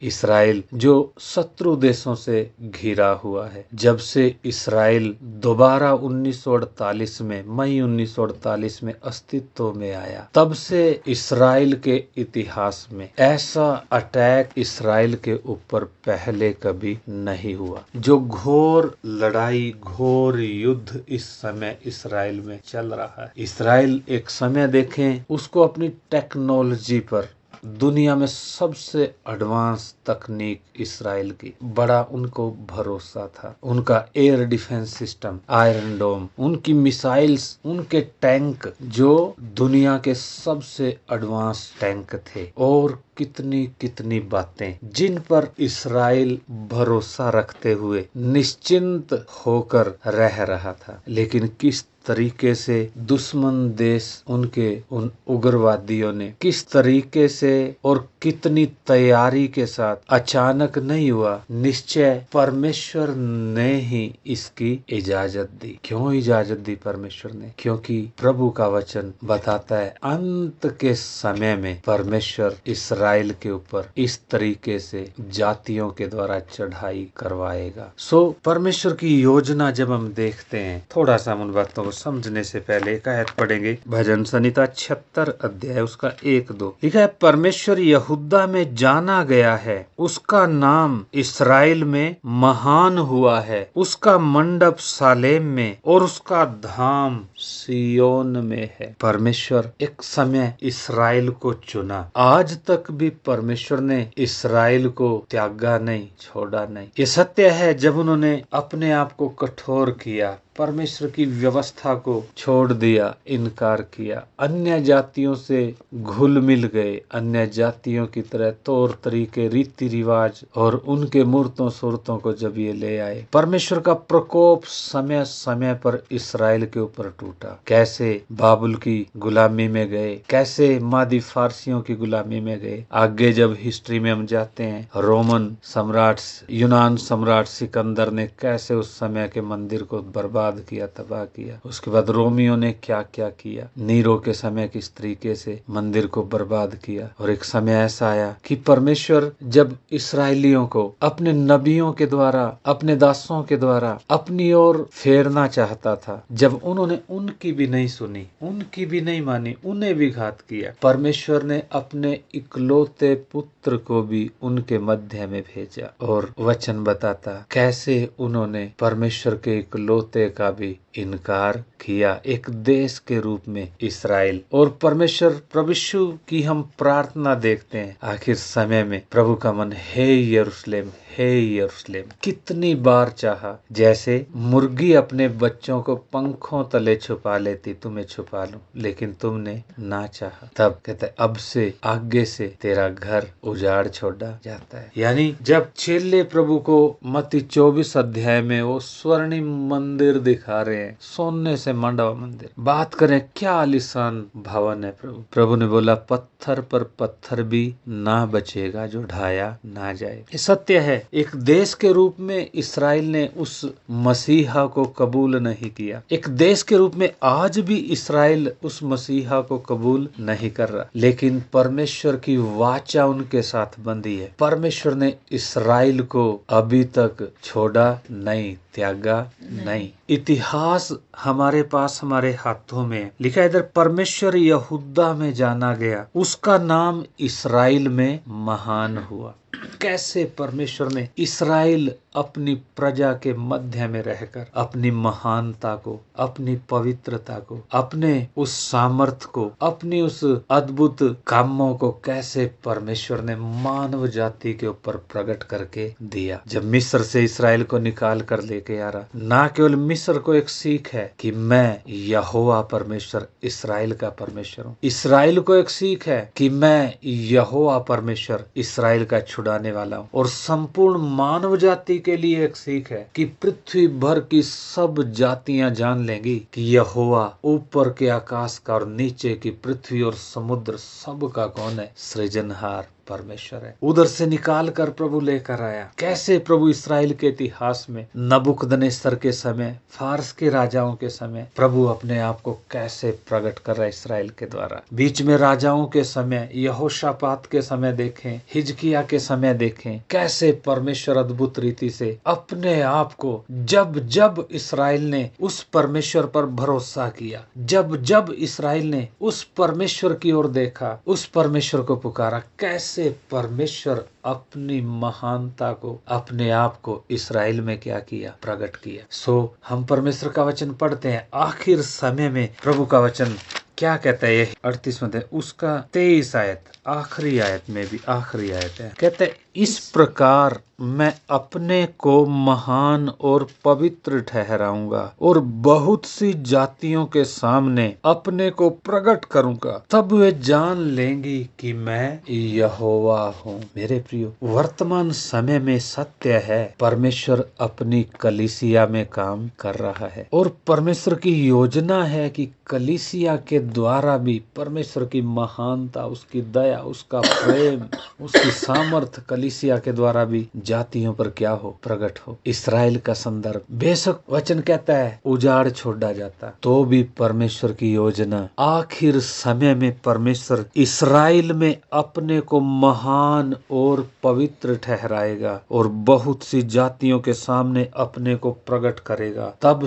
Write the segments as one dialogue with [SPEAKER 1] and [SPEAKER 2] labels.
[SPEAKER 1] Israel जो शत्रु देशों से घिरा हुआ है। जब से इसराइल दोबारा 1948 में मई 1948 में अस्तित्व में आया, तब से इसराइल के इतिहास में ऐसा अटैक इसराइल के ऊपर पहले कभी नहीं हुआ। जो घोर लड़ाई, घोर युद्ध इस समय इसराइल में चल रहा है। इसराइल एक समय देखें, उसको अपनी टेक्नोलॉजी पर दुनिया में सबसे एडवांस तकनीक इसराइल की बड़ा उनको भरोसा था। उनका एयर डिफेंस सिस्टम, आयरन डोम, उनकी मिसाइल्स, उनके टैंक जो दुनिया के सबसे एडवांस टैंक थे, और कितनी कितनी बातें जिन पर इसराइल भरोसा रखते हुए निश्चिंत होकर रह रहा था। लेकिन किस तरीके से दुश्मन देश, उनके उन उग्रवादियों ने किस तरीके से और कितनी तैयारी के साथ, अचानक नहीं हुआ, निश्चय परमेश्वर ने ही इसकी इजाजत दी। क्यों इजाजत दी परमेश्वर ने? क्योंकि प्रभु का वचन बताता है अंत के समय में परमेश्वर इसराइल के ऊपर इस तरीके से जातियों के द्वारा चढ़ाई करवाएगा। सो परमेश्वर की योजना जब हम देखते हैं, थोड़ा सा उन बातों समझने से पहले एक आयत पढ़ेंगे। भजन संहिता 76 अध्याय उसका 1-2 लिखा है, परमेश्वर यहूदा में जाना गया है, उसका नाम इसराइल में महान हुआ है, उसका मंडप सालेम में और उसका धाम सियोन में है। परमेश्वर एक समय इसराइल को चुना। आज तक भी परमेश्वर ने इसराइल को त्यागा नहीं, छोड़ा नहीं। ये सत्य है, जब उन्होंने अपने आप को कठोर किया, परमेश्वर की व्यवस्था को छोड़ दिया, इनकार किया, अन्य जातियों से घुल मिल गए, अन्य जातियों की तरह तौर तरीके, रीति रिवाज और उनके मूर्तों सूरतों को जब ये ले आए, परमेश्वर का प्रकोप समय समय पर इसराइल के ऊपर टूटा। कैसे बाबुल की गुलामी में गए, कैसे मादी फारसियों की गुलामी में गए। आगे जब हिस्ट्री में हम जाते हैं, रोमन सम्राट, यूनान सम्राट सिकंदर ने कैसे उस समय के मंदिर को बर्बाद किया, तबाह किया। उसके बाद रोमियो ने क्या क्या किया, नीरो के समय किस तरीके से मंदिर को बर्बाद किया। और एक समय ऐसा आया कि परमेश्वर जब इसराइलियों को अपने नबियों के द्वारा, अपने दासों के द्वारा अपनी ओर फेरना चाहता था, जब उन्होंने उनकी भी नहीं सुनी, उनकी भी नहीं मानी, उन्हें भी घात किया, परमेश्वर ने अपने इकलौते पुत्र को भी उनके मध्य में भेजा। और वचन बताता कैसे उन्होंने परमेश्वर के इकलौते का भी इनकार किया। एक देश के रूप में इसराइल, और परमेश्वर प्रभु यीशु की हम प्रार्थना देखते हैं आखिर समय में, प्रभु का मन, हे यरूशलेम, हे यरूशलेम, कितनी बार चाहा, जैसे मुर्गी अपने बच्चों को पंखों तले छुपा लेती, तुम्हें छुपा लूं, लेकिन तुमने ना चाहा। तब कहते अब से आगे से तेरा घर उजाड़ छोड़ा जाता है। यानी जब चेले प्रभु को मत्ती 24 अध्याय में वो स्वर्णिम मंदिर दिखा रहे हैं, सोने से मंडा हुआ मंदिर, बात करें क्या आलीशान भवन है। प्रभु ने बोला पत्थर पर पत्थर भी ना बचेगा जो ढाया ना जाए। ये सत्य है। एक देश के रूप में इसराइल ने उस मसीहा को कबूल नहीं किया। एक देश के रूप में आज भी इसराइल उस मसीहा को कबूल नहीं कर रहा, लेकिन परमेश्वर की वाचा उनके साथ बंधी है। परमेश्वर ने इसराइल को अभी तक छोड़ा नहीं, त्यागा नहीं। इतिहास हमारे पास, हमारे हाथों में लिखा है। इधर परमेश्वर यहूदा में जाना गया, उसका नाम इसराइल में महान हुआ। कैसे परमेश्वर ने इसराइल अपनी प्रजा के मध्य में रहकर अपनी महानता को, अपनी पवित्रता को, अपने उस सामर्थ को, अपनी उस अद्भुत कामों को कैसे परमेश्वर ने मानव जाति के ऊपर प्रकट करके दिया। जब मिस्र से इसराइल को निकाल कर लेके आ रहा, ना केवल मिस्र को एक सीख है कि मैं यहोवा परमेश्वर, इसराइल का परमेश्वर हूँ। इसराइल को एक सीख है कि मैं यहोवा परमेश्वर, इसराइल का छुड़ाने वाला हूँ। और संपूर्ण मानव जाति के लिए एक सीख है कि पृथ्वी भर की सब जातियां जान लेंगी कि यहोवा ऊपर के आकाश का और नीचे की पृथ्वी और समुद्र सब का कौन है? सृजनहार परमेश्वर है। उधर से निकाल कर प्रभु लेकर आया। कैसे प्रभु इस्राएल के इतिहास में नबूकदनेस्सर के समय, फारस के राजाओं के समय प्रभु अपने आप को कैसे प्रकट कर रहा है इस्राएल के द्वारा। बीच में राजाओं के समय, यहोशापात के समय देखें, हिजकिया के समय देखें, कैसे परमेश्वर अद्भुत रीति से अपने आप को जब जब इस्राएल ने उस परमेश्वर पर भरोसा किया, जब जब इस्राएल ने उस परमेश्वर की ओर देखा, उस परमेश्वर को पुकारा, कैसे परमेश्वर अपनी महानता को, अपने आप को इस्राएल में क्या किया, प्रकट किया। सो हम परमेश्वर का वचन पढ़ते हैं। आखिर समय में प्रभु का वचन क्या कहता है, ये 38 में उसका 23 आयत, आखिरी आयत में भी आखिरी आयत है, कहते हैं इस प्रकार मैं अपने को महान और पवित्र ठहराऊंगा और बहुत सी जातियों के सामने अपने को प्रकट करूंगा, तब वे जान लेंगी कि मैं यहोवा हूँ। मेरे प्रियो, वर्तमान समय में सत्य है, परमेश्वर अपनी कलीसिया में काम कर रहा है और परमेश्वर की योजना है कि कलीसिया के द्वारा भी परमेश्वर की महानता, उसकी दया, उसका प्रेम, उसकी सामर्थ कलीसिया के द्वारा भी जातियों पर क्या हो, प्रकट हो। इस्राएल का संदर्भ, बेशक वचन कहता है उजाड़ छोड़ा जाता तो भी परमेश्वर की योजना, आखिर समय में परमेश्वर इस्राएल में अपने को महान और पवित्र ठहराएगा और बहुत सी जातियों के सामने अपने को प्रकट करेगा। तब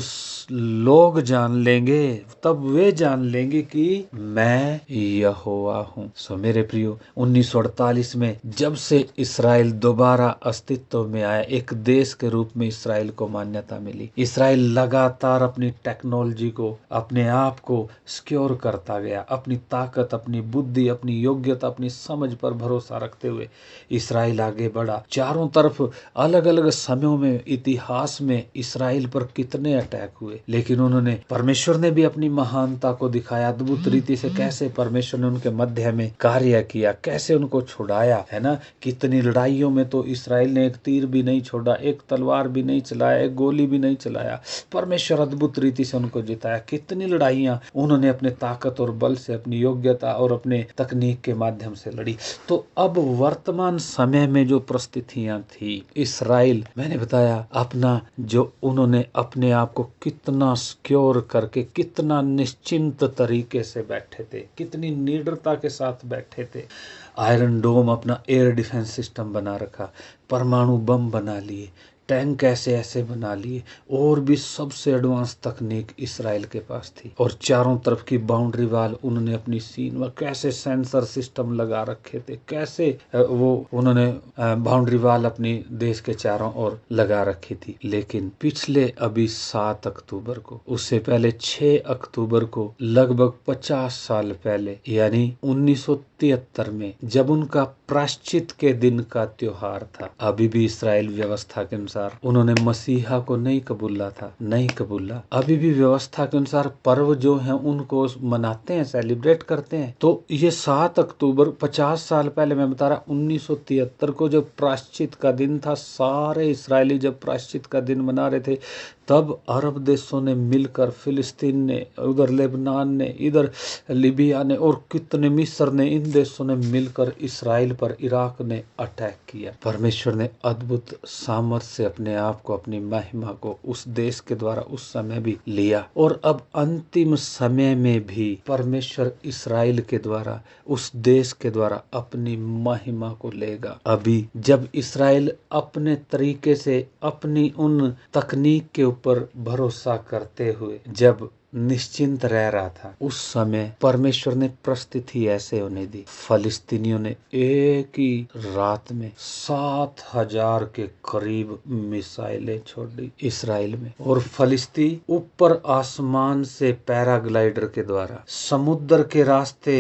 [SPEAKER 1] लोग जान लेंगे, तब वे जान लेंगे कि मैं यहोवा हूँ। सो मेरे प्रियो, 1948 में जब से इस्राएल दोबारा अस्तित्व में आया, एक देश के रूप में इस्राएल को मान्यता मिली। इस्राएल लगातार अपनी टेक्नोलॉजी को, अपने आप को सिक्योर करता गया, अपनी ताकत, अपनी बुद्धि, अपनी योग्यता, अपनी समझ पर भरोसा रखते हुए इस्राएल आगे बढ़ा। चारों तरफ अलग अलग समयों में इतिहास में इस्राएल पर कितने अटैक हुए, लेकिन उन्होंने, परमेश्वर ने भी अपनी महानता को दिखाया अद्भुत रीति से, कैसे परमेश्वर ने उनके मध्य में कार्य किया, कैसे उनको छुड़ाया, है ना। कितनी लड़ाइयों में तो इस्राएल ने एक तीर भी नहीं छोड़ा, एक तलवार भी नहीं चलाया, एक गोली भी नहीं चलाया, परमेश्वर अद्भुत रीति से उनको जिताया। कितनी लड़ाइयां उन्होंने अपने ताकत और बल से, अपनी योग्यता और अपने तकनीक के माध्यम से लड़ी। तो अब वर्तमान समय में जो परिस्थितियां थी, इस्राएल, मैंने बताया अपना जो उन्होंने अपने आप को कितना सिक्योर करके, कितना निश्चिंत तरीके से बैठे थे, कितनी निडरता के साथ बैठे थे। आयरन डोम, अपना एयर डिफेंस सिस्टम बना रखा, परमाणु बम बना लिए, टैंक ऐसे ऐसे बना लिए, और भी सबसे एडवांस तकनीक इस्राएल के पास थी। और चारों तरफ की बाउंड्री वाल उन्होंने अपनी सीन में कैसे सेंसर सिस्टम लगा रखे थे, कैसे वो उन्होंने बाउंड्री वाल अपनी देश के चारों ओर लगा रखी थी। लेकिन पिछले अभी 7 अक्टूबर को, उससे पहले 6 अक्टूबर को, लगभग 50 साल पहले, यानी 1973 में, जब उनका प्रायश्चित के दिन का त्योहार था, अभी भी इस्राएल व्यवस्था के अनुसार उन्होंने मसीहा को नहीं कबूला था, नहीं कबूला। अभी भी व्यवस्था के अनुसार पर्व जो है उनको मनाते हैं, सेलिब्रेट करते हैं। तो ये 7 अक्टूबर 50 साल पहले, मैं बता रहा, 1973 को जब प्रायश्चित का दिन था, सारे इस्राएली जब प्रायश्चित का दिन मना रहे थे, तब अरब देशों ने मिलकर, फिलिस्तीन ने, उधर लेबनान ने, इधर लीबिया ने, और कितने, मिस्र ने, इन देशों ने मिलकर इस्राएल पर, इराक ने अटैक किया। परमेश्वर ने अद्भुत सामर्थ से अपने आप को, अपनी महिमा को उस देश के द्वारा उस समय भी लिया, और अब अंतिम समय में भी परमेश्वर इस्राएल के द्वारा, उस देश के द्वारा अपनी महिमा को लेगा। अभी जब इस्राएल अपने तरीके से, अपनी उन तकनीक के ऊपर भरोसा करते हुए जब निश्चिंत रह रहा था, उस समय परमेश्वर ने परिस्थिति ऐसे होने दी, फलिस्तीनियों ने एक ही रात में 7,000 के करीब मिसाइलें छोड़ दी इस्राएल में। और फलिस्ती ऊपर आसमान से पैराग्लाइडर के द्वारा समुद्र के रास्ते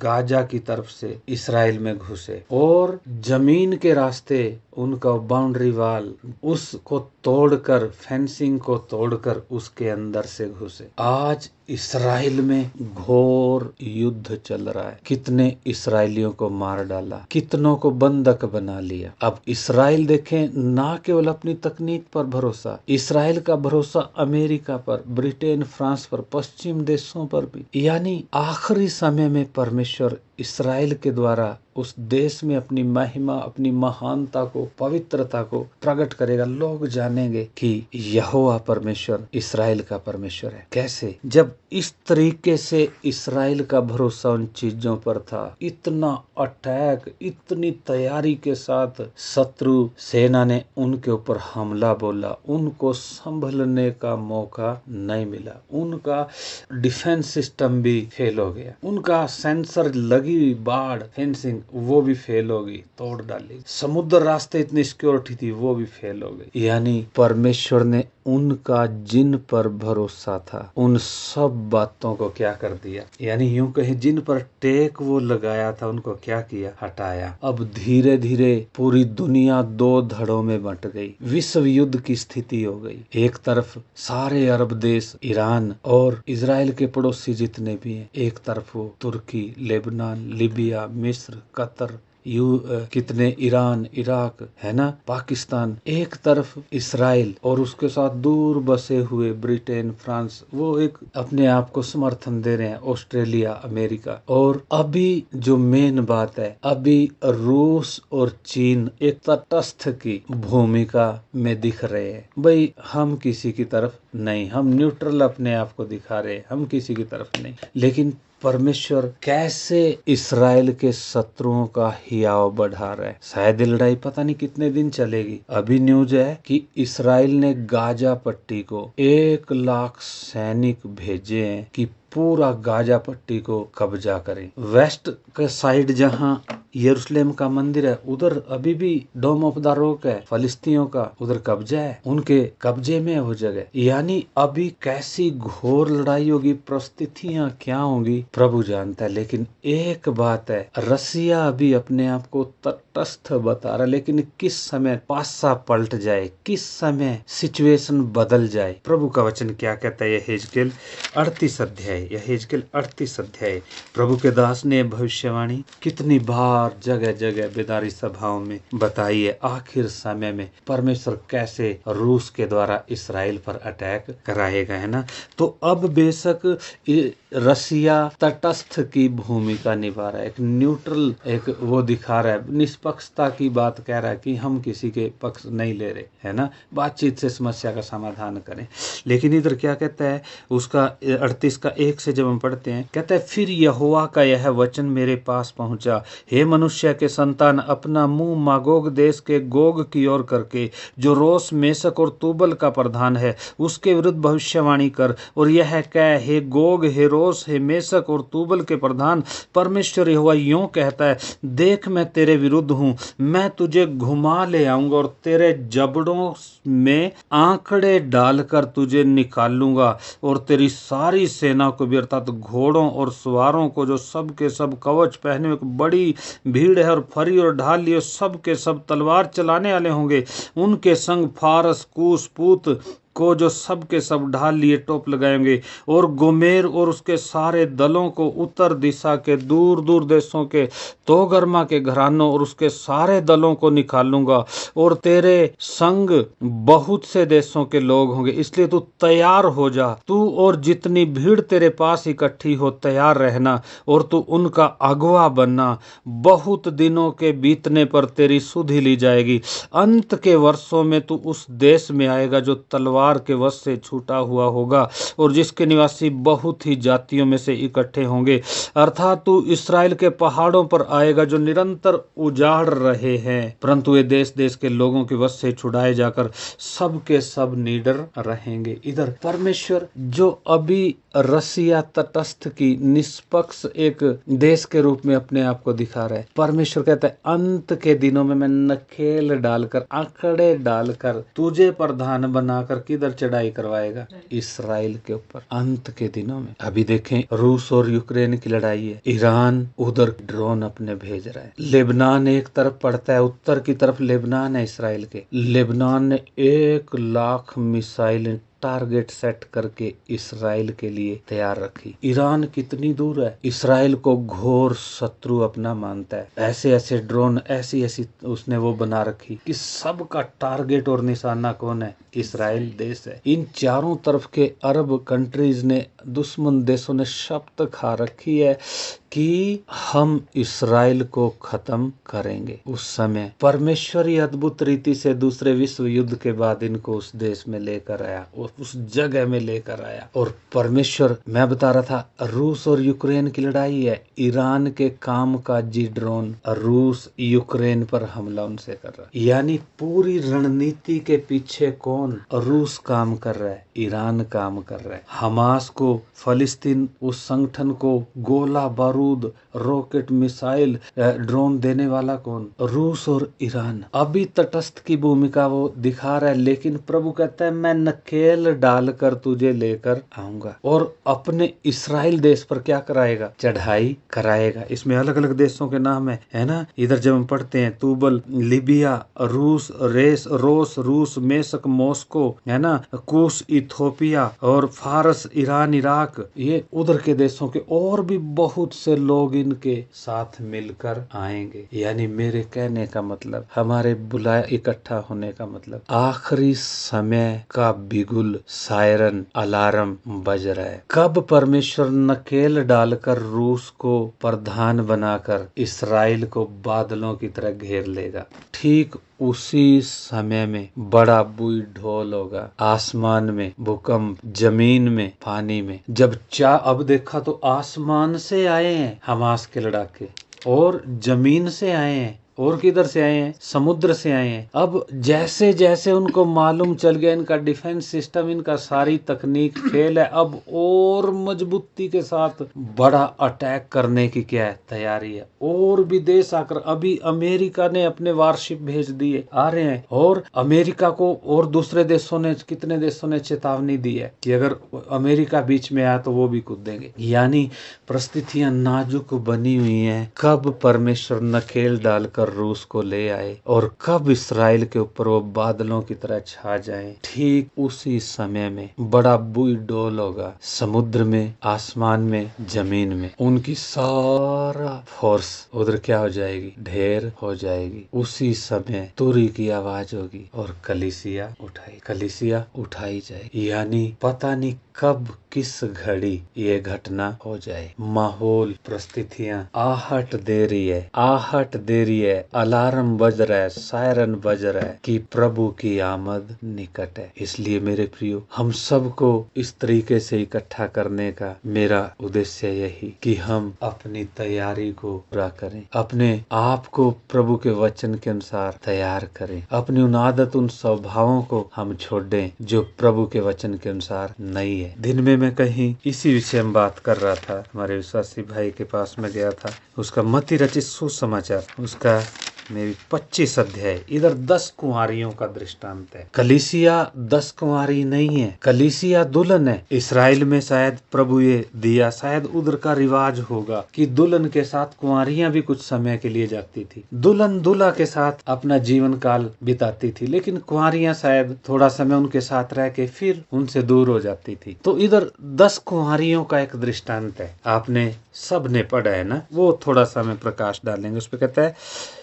[SPEAKER 1] गाजा की तरफ से इस्राएल में घुसे, और जमीन के रास्ते उनका बाउंड्री वाल, उसको तोड़कर, फेंसिंग को तोड़कर उसके अंदर से घुसे। आज इसराइल में घोर युद्ध चल रहा है। कितने इसराइलियों को मार डाला, कितनों को बंधक बना लिया। अब इसराइल देखें, ना केवल अपनी तकनीक पर भरोसा, इसराइल का भरोसा अमेरिका पर, ब्रिटेन, फ्रांस पर, पश्चिम देशों पर भी। यानी आखिरी समय में परमेश्वर इसराइल के द्वारा उस देश में अपनी महिमा, अपनी महानता को, पवित्रता को प्रकट करेगा। लोग जानेंगे कि यहोवा परमेश्वर इसराइल का परमेश्वर है। कैसे? जब इस तरीके से इसराइल का भरोसा उन चीजों पर था, इतना अटैक, इतनी तैयारी के साथ शत्रु सेना ने उनके ऊपर हमला बोला, उनको संभलने का मौका नहीं मिला। उनका डिफेंस सिस्टम भी फेल हो गया, उनका सेंसर लगी बाढ़ फेंसिंग वो भी फेल हो गई, तोड़ डाली। समुद्र रास्ते इतनी सिक्योरिटी थी वो भी फेल हो गई। यानी परमेश्वर ने उनका जिन पर भरोसा था उन सब बातों को क्या कर दिया, यानी यूं कहे जिन पर टेक वो लगाया था उनको क्या किया, हटाया। अब धीरे धीरे पूरी दुनिया दो धड़ों में बंट गई, विश्व युद्ध की स्थिति हो गई। एक तरफ सारे अरब देश, ईरान और इजराइल के पड़ोसी जितने भी हैं, एक तरफ वो तुर्की, लेबनान, लीबिया, मिस्र, कतर, कितने ईरान, इराक है ना, पाकिस्तान, एक तरफ इसराइल और उसके साथ दूर बसे हुए ब्रिटेन, फ्रांस, वो एक अपने आप को समर्थन दे रहे हैं, ऑस्ट्रेलिया, अमेरिका। और अभी जो मेन बात है, अभी रूस और चीन एक तटस्थ की भूमिका में दिख रहे हैं। भाई हम किसी की तरफ नहीं, हम न्यूट्रल अपने आप को दिखा रहे हैं, हम किसी की तरफ नहीं। लेकिन परमेश्वर कैसे इसराइल के शत्रुओं का हियाव बढ़ा रहा है। शायद ये लड़ाई पता नहीं कितने दिन चलेगी। अभी न्यूज है कि इसराइल ने गाजा पट्टी को 1 लाख सैनिक भेजे हैं कि पूरा गाजा पट्टी को कब्जा करें। वेस्ट के साइड जहां यरूशलेम का मंदिर है उधर अभी भी डोम ऑफ द रॉक है, फलिस्तीनियों का उधर कब्जा है, उनके कब्जे में है वो जगह। यानी अभी कैसी घोर लड़ाई होगी, परिस्थितियां क्या होंगी प्रभु जानता है। लेकिन एक बात है, रसिया अभी अपने आप को तटस्थ बता रहा, लेकिन किस समय पासा पलट जाए, किस समय सिचुएशन बदल जाए। प्रभु का वचन क्या कहता है, यहेजकेल 38 अध्याय, यहेजकेल 38 अध्याय। प्रभु के दास ने भविष्यवाणी कितनी बार जगह जगह बेदारी सभाओं में बताई है। आखिर समय में परमेश्वर कैसे रूस के द्वारा इसराइल पर अटैक कराएगा, है ना। तो अब बेशक रसिया तटस्थ की भूमिका निभा रहा है, एक न्यूट्रल, एक वो दिखा रहा है, निष्पक्षता की बात कह रहा है कि हम किसी के पक्ष नहीं ले रहे, है ना, बातचीत से समस्या का समाधान करें। लेकिन इधर क्या कहता है, उसका 38 का 1 से जब हम पढ़ते हैं, कहता है फिर यहोवा का यह वचन मेरे पास पहुंचा, हे मनुष्य के संतान, अपना मुंह मागोग देश के गोग की ओर करके, जो रोस, मेसक और तूबल का प्रधान है, उसके विरुद्ध भविष्यवाणी कर और यह कह, हे गोग, हे रोस, हे मेसक और तूबल के प्रधान, परमेश्वर यहोवा यूं कहता है, देख मैं तेरे विरुद्ध हूं, मैं तुझे घुमा ले आऊंगा और तेरे जबड़ों में आंकड़े डालकर तुझे निकालूंगा और तेरी सारी सेना को भी, अर्थात घोड़ों और सवारों को, जो सब के सब कवच पहने हुए बड़ी भीड़ है और फरी और ढाल लिए, सब के सब तलवार चलाने वाले होंगे, उनके संग फारस, कूश, पूत को, जो सब के सब ढाल लिए टोप लगाएंगे, और गोमेर और उसके सारे दलों को, उत्तर दिशा के दूर दूर देशों के तोगर्मा के घरानों और उसके सारे दलों को निकालूंगा, और तेरे संग बहुत से देशों के लोग होंगे। इसलिए तू तैयार हो जा, तू और जितनी भीड़ तेरे पास इकट्ठी हो तैयार रहना, और तू उनका अगुआ बनना। बहुत दिनों के बीतने पर तेरी सुधि ली जाएगी। अंत के वर्षों में तू उस देश में आएगा जो तलवार के वश से छूटा हुआ होगा और जिसके निवासी बहुत ही जातियों में से इकट्ठे होंगे। अर्थात तू इस्राएल के पहाड़ों पर आएगा जो निरंतर उजाड़ रहे हैं, परंतु ये देश देश के लोगों के वश से छुड़ाए जाकर सब के सब निडर रहेंगे। इधर परमेश्वर जो अभी रसिया तटस्थ की निष्पक्ष एक देश के रूप में अपने आप को दिखा रहा है, परमेश्वर कहता है अंत के दिनों में मैं नकेल डालकर, आंकड़े डालकर तुझे प्रधान बनाकर किधर चढ़ाई करवाएगा, इसराइल के ऊपर। अंत के दिनों में अभी देखें रूस और यूक्रेन की लड़ाई है, ईरान उधर ड्रोन अपने भेज रहा है, लेबनान एक तरफ पड़ता है, उत्तर की तरफ लेबनान है इसराइल के, लेबनान ने 1 लाख मिसाइल टारगेट सेट करके इसराइल के लिए तैयार रखी। ईरान कितनी दूर है, इसराइल को घोर शत्रु अपना मानता है। ऐसे ऐसे ड्रोन, ऐसी ऐसी उसने वो बना रखी कि सबका टारगेट और निशाना कौन है, इसराइल देश है। इन चारों तरफ के अरब कंट्रीज ने, दुश्मन देशों ने शपथ खा रखी है कि हम इसराइल को खत्म करेंगे। उस समय परमेश्वरी अद्भुत रीति से दूसरे विश्व युद्ध के बाद इनको उस देश में लेकर आया, उस जगह में लेकर आया। और परमेश्वर, मैं बता रहा था, रूस और यूक्रेन की लड़ाई है। ईरान के काम काजी ड्रोन रूस यूक्रेन पर हमला उनसे कर रहा है। यानी पूरी रणनीति के पीछे कौन, रूस काम कर रहा है, ईरान काम कर रहा है। हमास को, फलिस्तीन उस संगठन को गोला बारूद, रॉकेट, मिसाइल, ड्रोन देने वाला कौन, रूस और ईरान। अभी तटस्थ की भूमिका वो दिखा रहा है, लेकिन प्रभु कहता है मैं नकेल डालकर तुझे लेकर आऊंगा और अपने इसराइल देश पर क्या कराएगा, चढ़ाई कराएगा। इसमें अलग अलग देशों के नाम है ना। इधर जब हम पढ़ते हैं तुबल, लीबिया, रूस, रोस, रूस, मेशक, मॉस्को, है ना, कुश, इथोपिया और फारस, ईरान, इराक, ये उधर के देशों के और भी बहुत से लोग इनके साथ मिलकर आएंगे। यानी मेरे कहने का मतलब, हमारे बुलाए इकट्ठा होने का मतलब, आखिरी समय का बिगुल, सायरन, अलार्म बज रहा है। कब परमेश्वर नकेल डालकर रूस को प्रधान बनाकर इसराइल को बादलों की तरह घेर लेगा, ठीक उसी समय में बड़ा बुई ढोल होगा, आसमान में भूकंप, जमीन में, पानी में। जब अब देखा तो आसमान से आए हैं हमास के लड़ाके और जमीन से आए हैं, और किधर से आए हैं, समुद्र से आए हैं। अब जैसे जैसे उनको मालूम चल गया इनका डिफेंस सिस्टम, इनका सारी तकनीक फेल है, अब और मजबूती के साथ बड़ा अटैक करने की क्या है, तैयारी है। और भी देश आकर, अभी अमेरिका ने अपने वारशिप भेज दिए, आ रहे हैं। और अमेरिका को और दूसरे देशों ने, कितने देशों ने चेतावनी दी है कि अगर अमेरिका बीच में आया तो वो भी कूदेंगे। यानी परिस्थितियां नाजुक बनी हुई हैं। कब परमेश्वर नकेल डालकर रूस को ले आए और कब इसराइल के ऊपर वो बादलों की तरह छा जाएं, ठीक उसी समय में बड़ा बुई डोल होगा, समुद्र में, आसमान में, जमीन में। उनकी सारा फोर्स उधर क्या हो जाएगी, ढेर हो जाएगी। उसी समय तुरी की आवाज होगी और कलीसिया उठाई जाएगी। यानी पता नहीं कब किस घड़ी ये घटना हो जाए। माहौल, परिस्थितियां आहट दे रही है, अलार्म बज रहा है, सायरन बज रहा है कि प्रभु की आमद निकट है। इसलिए मेरे प्रियो, हम सबको इस तरीके से इकट्ठा करने का मेरा उद्देश्य यही कि हम अपनी तैयारी को पूरा करें, अपने आप को प्रभु के वचन के अनुसार तैयार करें, अपनी उन आदत, उन स्वभावों को हम छोड़ दें जो प्रभु के वचन के अनुसार नहीं है। दिन में मैं कहीं इसी विषय में बात कर रहा था, हमारे विश्वासी भाई के पास में गया था, उसका मत्ती रचित सुसमाचार, उसका मेरी 25 अध्याय, इधर 10 कुंवारियों का दृष्टांत है। कलीसिया 10 कुंवारी नहीं है, कलीसिया दुल्हन है। इसराइल में शायद प्रभु ये दिया, शायद उधर का रिवाज होगा कि दुल्हन के साथ कुंवारियां भी कुछ समय के लिए जाती थी, दुल्हन दूल्हा के साथ अपना जीवन काल बिताती थी, लेकिन कुंवारियां शायद थोड़ा समय उनके साथ रह के फिर उनसे दूर हो जाती थी। तो इधर 10 कुंवारियों का एक दृष्टांत है, आपने सब ने पढ़ा है ना, वो थोड़ा सा मैं प्रकाश डालेंगे उस पर। कहता है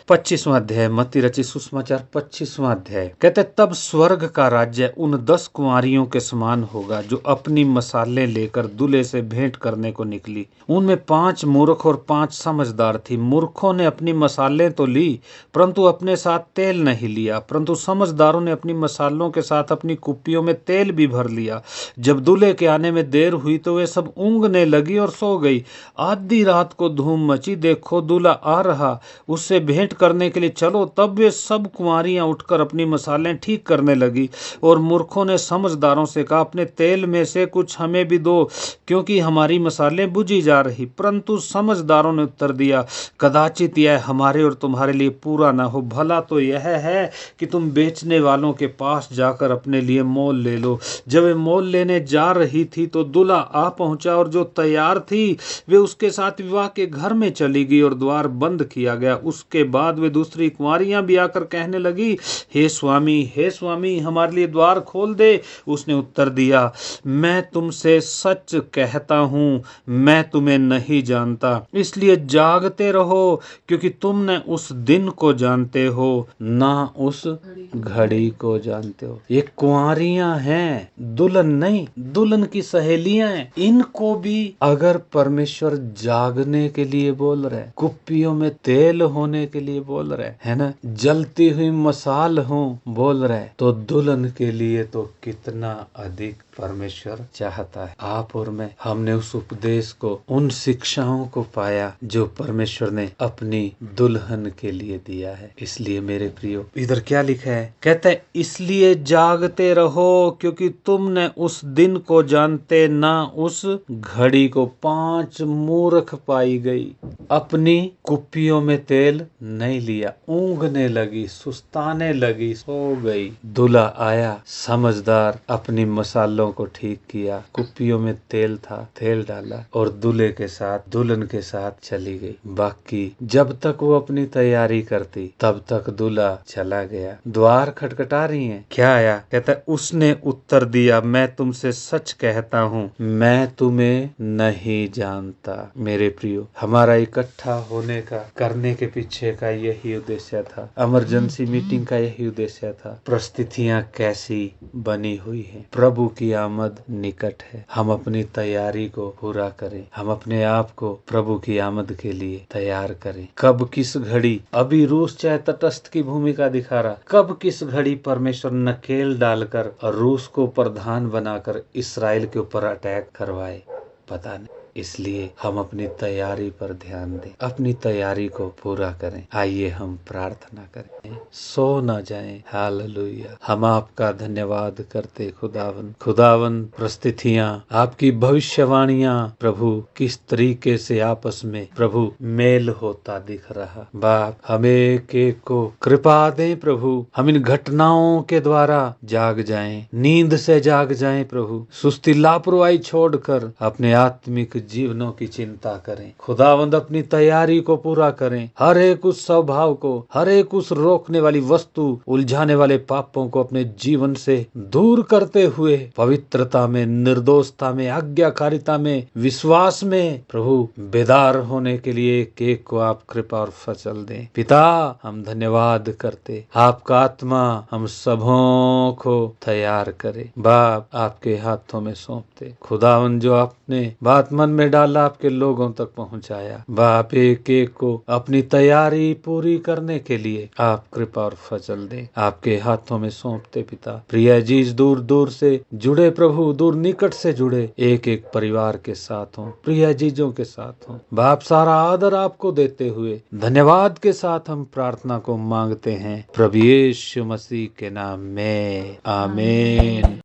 [SPEAKER 1] 25वां अध्याय, मत्ती रचित सुसमाचार 25वां अध्याय, कहते तब स्वर्ग का राज्य उन 10 कुंवारियों के समान होगा जो अपनी मसाले लेकर दूल्हे से भेंट करने को निकली। उनमें 5 मूर्ख और 5 समझदार थी। मूर्खों ने अपनी मसाले तो ली परंतु अपने साथ तेल नहीं लिया, परंतु समझदारों ने अपनी मसालों के साथ अपनी कुप्पियों में तेल भी भर लिया। जब दूल्हे के आने में देर हुई तो वे सब ऊँघने लगी और सो गई। आधी रात को धूम मची, देखो दूल्हा आ रहा, उससे भेंट करने के लिए चलो। तब वे सब कुंवारियां उठकर अपनी मसालें ठीक करने लगी। और मूर्खों ने समझदारों से कहा, अपने तेल में से कुछ हमें भी दो, क्योंकि हमारी मसालें बुझी जा रही। परंतु समझदारों ने उत्तर दिया, कदाचित यह हमारे और तुम्हारे लिए पूरा न हो। भला तो यह है कि तुम बेचने वालों के पास जाकर अपने लिए मोल ले लो। जब वे मोल लेने जा रही थी तो दूल्हा आ पहुंचा, और जो तैयार थी वे उसके साथ विवाह के घर में चली गई और द्वार बंद किया गया। उसके बाद बाद वे दूसरी कुंवारियां भी आकर कहने लगी, हे स्वामी, हमारे लिए द्वार खोल दे। उसने उत्तर दिया, मैं तुमसे सच कहता हूँ, मैं तुम्हें नहीं जानता, इसलिए जागते रहो, क्योंकि तुम न उस दिन को जानते हो, ना उस घड़ी को जानते हो। ये कुंवारियां हैं, दुल्हन नहीं, दुल्हन की सहेलियां हैं। इनको भी अगर परमेश्वर जागने के लिए बोल रहे, कुप्पियों में तेल होने के लिए बोल रहे है ना, जलती हुई मसाल हो बोल रहे, तो दुल्हन के लिए तो कितना अधिक परमेश्वर चाहता है। आप और मैं, हमने उस उपदेश को, उन शिक्षाओं को पाया जो परमेश्वर ने अपनी दुल्हन के लिए दिया है। इसलिए मेरे प्रियो, इधर क्या लिखा है, कहता है इसलिए जागते रहो, क्योंकि तुम न उस दिन को जानते, ना उस घड़ी को। 5 मूर्ख पाई गई, अपनी कुप्पियों में तेल नहीं लिया, ऊँघने लगी, सुस्ताने लगी, सो गई। दूल्हा आया समझदार, अपनी मसालों को ठीक किया, कुप्पियों में तेल था, तेल डाला और दूल्हे के साथ, दुल्हन के साथ चली गई। बाकी जब तक वो अपनी तैयारी करती तब तक दूल्हा चला गया। द्वार खटखटा रही हैं, क्या आया, कहता है उसने उत्तर दिया, मैं तुमसे सच कहता हूँ, मैं तुम्हें नहीं जानता। मेरे प्रियो, हमारा इकट्ठा होने का, करने के पीछे का यही उद्देश्य था। इमरजेंसी मीटिंग का यही उद्देश्य था। परिस्थितियां कैसी बनी हुई है, प्रभु की आमद निकट है, हम अपनी तैयारी को पूरा करें, हम अपने आप को प्रभु की आमद के लिए तैयार करें। कब किस घड़ी, अभी रूस चाहे तटस्थ की भूमिका दिखा रहा, कब किस घड़ी परमेश्वर नकेल डालकर और रूस को प्रधान बनाकर इसराइल के ऊपर अटैक करवाए, पता नहीं। इसलिए हम अपनी तैयारी पर ध्यान दें, अपनी तैयारी को पूरा करें। आइए हम प्रार्थना करें, सो न जाएं। हालेलुया। हम आपका धन्यवाद करते खुदावन, परिस्थितियां, आपकी भविष्यवाणियां प्रभु किस तरीके से आपस में प्रभु मेल होता दिख रहा। बाप, हमें एक एक को कृपा दें प्रभु, हम इन घटनाओं के द्वारा जाग जाएं, नींद से जाग जाएं प्रभु, सुस्ती लापरवाही छोड़कर अपने आत्मिक जीवनों की चिंता करें। खुदावंद, अपनी तैयारी को पूरा करें, हर एक उस स्वभाव को, हर एक उस रोकने वाली वस्तु, उलझाने वाले पापों को अपने जीवन से दूर करते हुए पवित्रता में, निर्दोषता में, आज्ञाकारिता में, विश्वास में प्रभु बेदार होने के लिए एक एक को आप कृपा और फजल दें। पिता, हम धन्यवाद करते, आपका आत्मा हम सबों को तैयार करे। बाप, आपके हाथों में सौंपते। खुदावन, जो आपने बात मन में डाला आपके लोगों तक पहुंचाया, बाप एक एक को अपनी तैयारी पूरी करने के लिए आप कृपा और फजल दें। आपके हाथों में सौंपते पिता। प्रिय जीज दूर दूर से जुड़े प्रभु, दूर निकट से जुड़े एक एक परिवार के साथ हों, प्रिय जीजों के साथ हों। बाप, सारा आदर आपको देते हुए धन्यवाद के साथ हम प्रार्थना को मांगते हैं प्रभु यीशु मसीह के नाम में, आमीन।